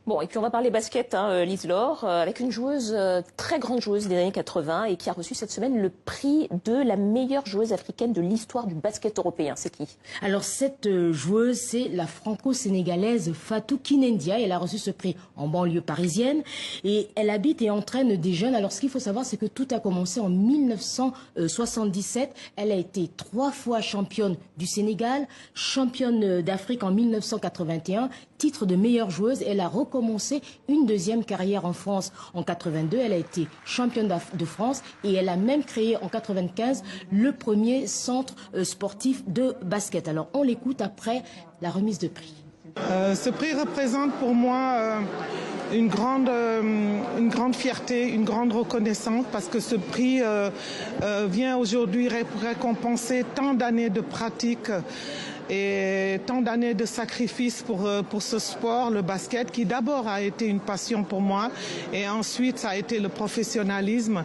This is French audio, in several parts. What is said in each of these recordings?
Bon, et puis on va parler basket, Lise Laure, avec une joueuse, très grande joueuse des années 80 et qui a reçu cette semaine le prix de la meilleure joueuse africaine de l'histoire du basket européen. C'est qui? Alors cette joueuse, c'est la franco-sénégalaise Fatou Kinendia. Elle a reçu ce prix en banlieue parisienne et elle habite et entraîne des jeunes. Alors ce qu'il faut savoir, c'est que tout a commencé en 1977. Elle a été 3 fois championne du Sénégal, championne d'Afrique en 1981, titre de meilleure joueuse. Elle a recommencé une deuxième carrière en France en 82. Elle a été championne de France et elle a même créé en 95 le premier centre sportif de basket. Alors on l'écoute après la remise de prix. Ce prix représente pour moi une grande fierté, une grande reconnaissance parce que ce prix vient aujourd'hui récompenser tant d'années de pratique et tant d'années de sacrifice pour ce sport, le basket, qui d'abord a été une passion pour moi et ensuite ça a été le professionnalisme.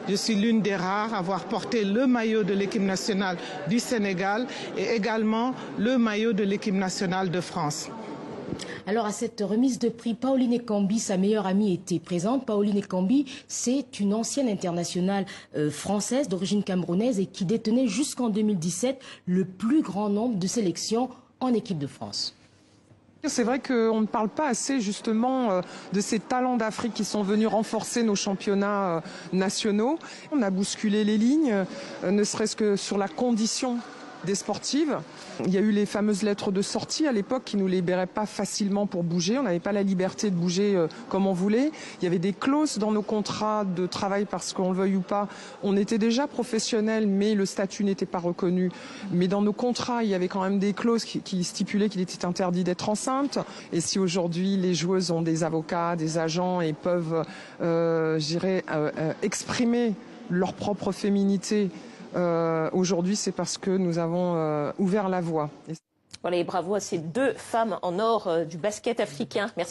Je suis l'une des rares à avoir porté le maillot de l'équipe nationale du Sénégal et également le maillot de l'équipe nationale de France. Alors à cette remise de prix, Pauline Ekambi, sa meilleure amie, était présente. Pauline Ekambi, c'est une ancienne internationale française d'origine camerounaise et qui détenait jusqu'en 2017 le plus grand nombre de sélections en équipe de France. C'est vrai qu'on ne parle pas assez justement de ces talents d'Afrique qui sont venus renforcer nos championnats nationaux. On a bousculé les lignes, ne serait-ce que sur la condition des sportives. Il y a eu les fameuses lettres de sortie à l'époque qui nous libéraient pas facilement pour bouger. On n'avait pas la liberté de bouger comme on voulait. Il y avait des clauses dans nos contrats de travail parce qu'on le veuille ou pas. On était déjà professionnels, mais le statut n'était pas reconnu. Mais dans nos contrats, il y avait quand même des clauses qui stipulaient qu'il était interdit d'être enceinte. Et si aujourd'hui les joueuses ont des avocats, des agents et peuvent, exprimer leur propre féminité, aujourd'hui, c'est parce que nous avons ouvert la voie. Voilà, et bravo à ces 2 femmes en or du basket africain. Merci.